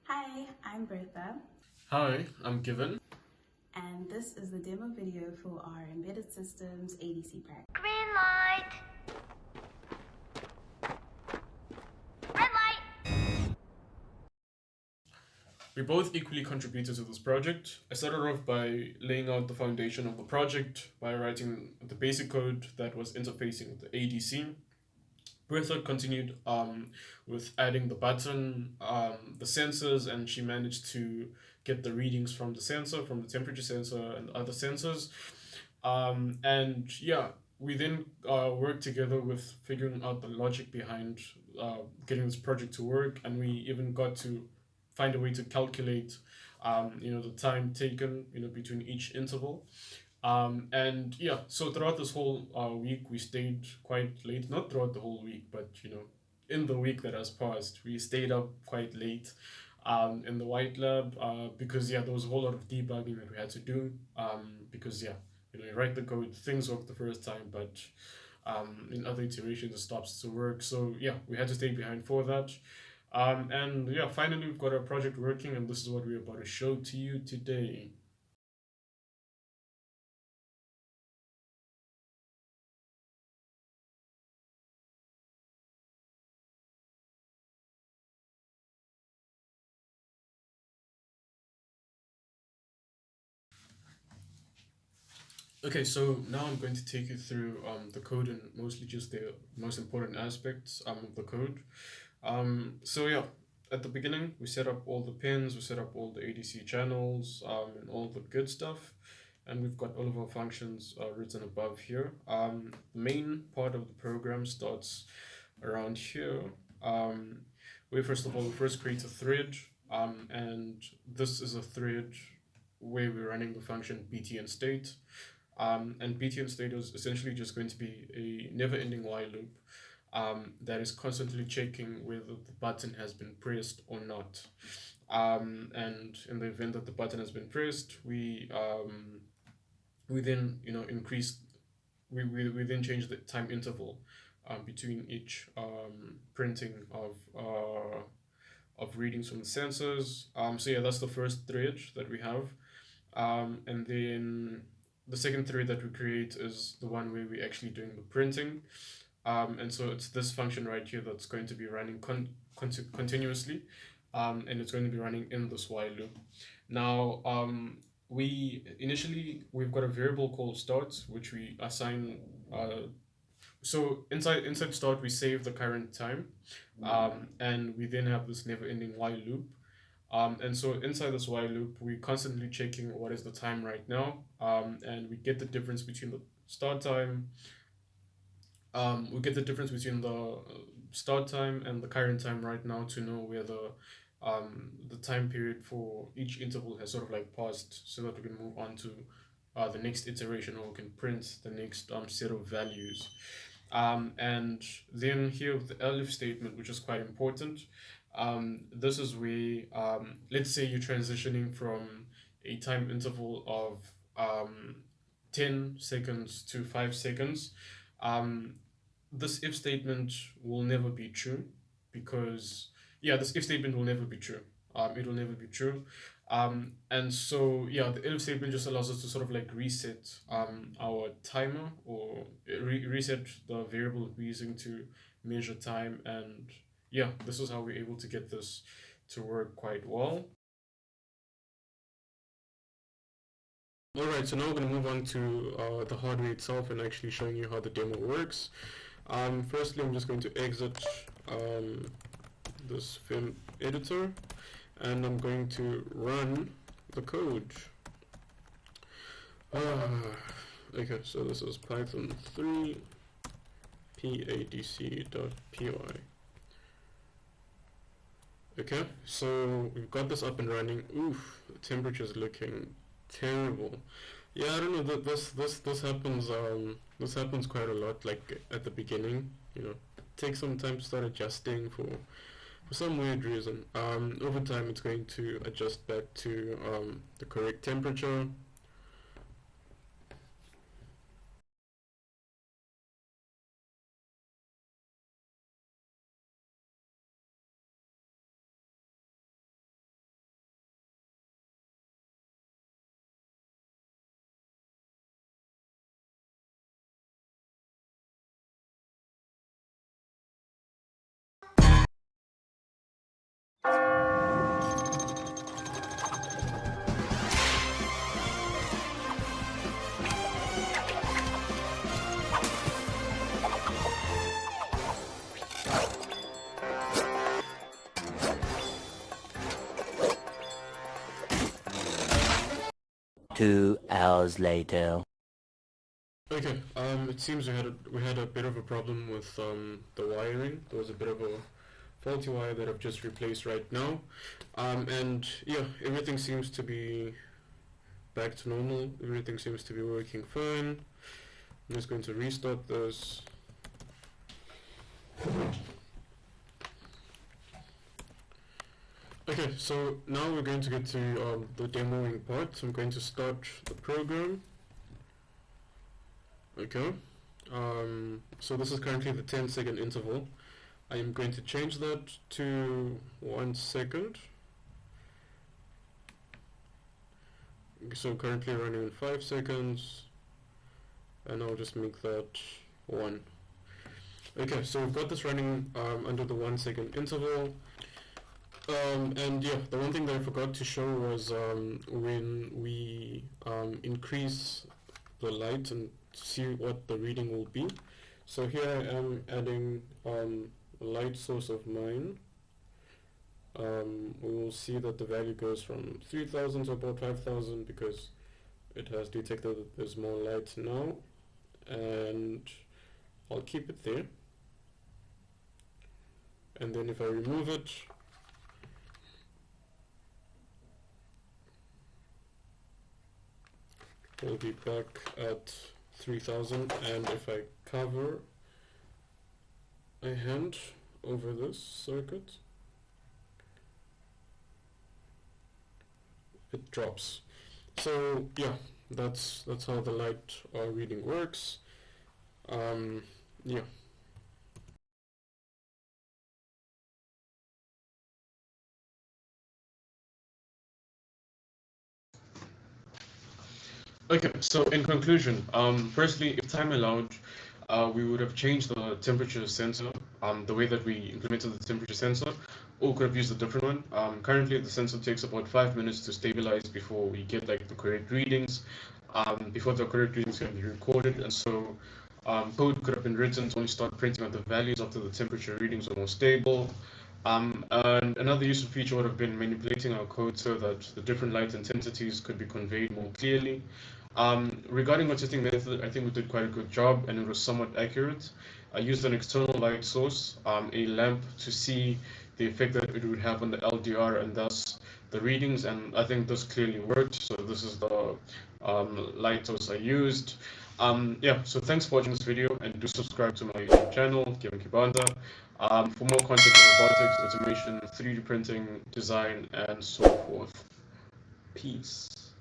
Hi, I'm Bertha, Hi, I'm Given. and this is the demo video for our Embedded Systems ADC Practical. Green light. Red light. We both equally contributed to this project. I started off by laying out the foundation of the project by writing the basic code that was interfacing with the ADC. Bertha continued with adding the button, the sensors, and she managed to get the readings from the sensor, from the temperature sensor and other sensors. And yeah, we then worked together with figuring out the logic behind getting this project to work, and we even got to find a way to calculate, the time taken, between each interval. And yeah, so throughout this whole week, we stayed quite late. Not throughout the whole week, but in the week that has passed, we stayed up quite late in the white lab because yeah, there was a whole lot of debugging that we had to do. Because yeah, you write the code, things work the first time, but in other iterations it stops to work. So yeah, we had to stay behind for that. And yeah, finally we've got our project working, and this is what we're about to show to you today. Okay, so now I'm going to take you through the code and mostly just the most important aspects of the code. So yeah, at the beginning, we set up all the pins, we set up all the ADC channels, and all the good stuff. And we've got all of our functions written above here. The main part of the program starts around here. Um, first of all, we first create a thread, and this is a thread where we're running the function btn state. And btn state is essentially just going to be a never-ending while loop that is constantly checking whether the button has been pressed or not. And in the event that the button has been pressed, we then increase we then change the time interval between each printing of readings from the sensors. So yeah, that's the first thread that we have. And then the second thread that we create is the one where we're actually doing the printing. And so it's this function right here that's going to be running continuously, and it's going to be running in this while loop. Now, we've got a variable called start, which we assign. So inside start, we save the current time, and we then have this never-ending while loop. And so inside this while loop, we're constantly checking what is the time right now, and we get the difference between the start time. We get the difference between the start time and the current time right now to know where the time period for each interval has sort of like passed, so that we can move on to the next iteration, or we can print the next set of values. And then here with the elif statement, which is quite important. This is where, let's say you're transitioning from a time interval of 10 seconds to 5 seconds. Um, this if statement will never be true, because, yeah, this if statement will never be true. It will never be true. And so, yeah, the if statement just allows us to sort of like reset our timer, or reset the variable we're using to measure time. And yeah, this is how we're able to get this to work quite well. Alright, so now we're going to move on to the hardware itself and actually showing you how the demo works. Firstly, I'm just going to exit this film editor, and I'm going to run the code. Okay, so this is Python 3 padc.py. Okay, so we've got this up and running. Oof, the temperature is looking terrible. Yeah, I don't know. This happens. This happens quite a lot. Like at the beginning, take some time to start adjusting for some weird reason. Over time, it's going to adjust back to the correct temperature. 2 hours later. Okay, it seems we had a bit of a problem with the wiring. There was a bit of a faulty wire that I've just replaced right now. And yeah, everything seems to be back to normal. Everything seems to be working fine. I'm just going to restart this. Okay, so now we're going to get to the demoing part. So I'm going to start the program. Okay, so this is currently the 10-second interval. I am going to change that to 1 second. So currently running in 5 seconds, and I'll just make that 1. Okay, so we've got this running under the 1 second interval. And yeah, the one thing that I forgot to show was when we increase the light and see what the reading will be. So here I am adding a light source of mine. We will see that the value goes from 3000 to about 5000 because it has detected that there's more light now, and I'll keep it there. And then if I remove it, we'll be back at 3000, and if I cover a hand over this circuit, it drops. So yeah, that's how the light reading works. Yeah. Okay, so in conclusion, firstly, if time allowed, we would have changed the temperature sensor, the way that we implemented the temperature sensor, or could have used a different one. Currently, the sensor takes about 5 minutes to stabilize before we get like the correct readings, before the correct readings can be recorded, and so code could have been written to only start printing out the values after the temperature readings are more stable. And another useful feature would have been manipulating our code so that the different light intensities could be conveyed more clearly. Regarding our testing method, I think we did quite a good job and it was somewhat accurate. I used an external light source, a lamp, to see the effect that it would have on the LDR and thus the readings, and I think this clearly worked. So this is the light source I used. Yeah, so thanks for watching this video, and do subscribe to my YouTube channel, Bertha, for more content on robotics, automation, 3D printing, design, and so forth. Peace.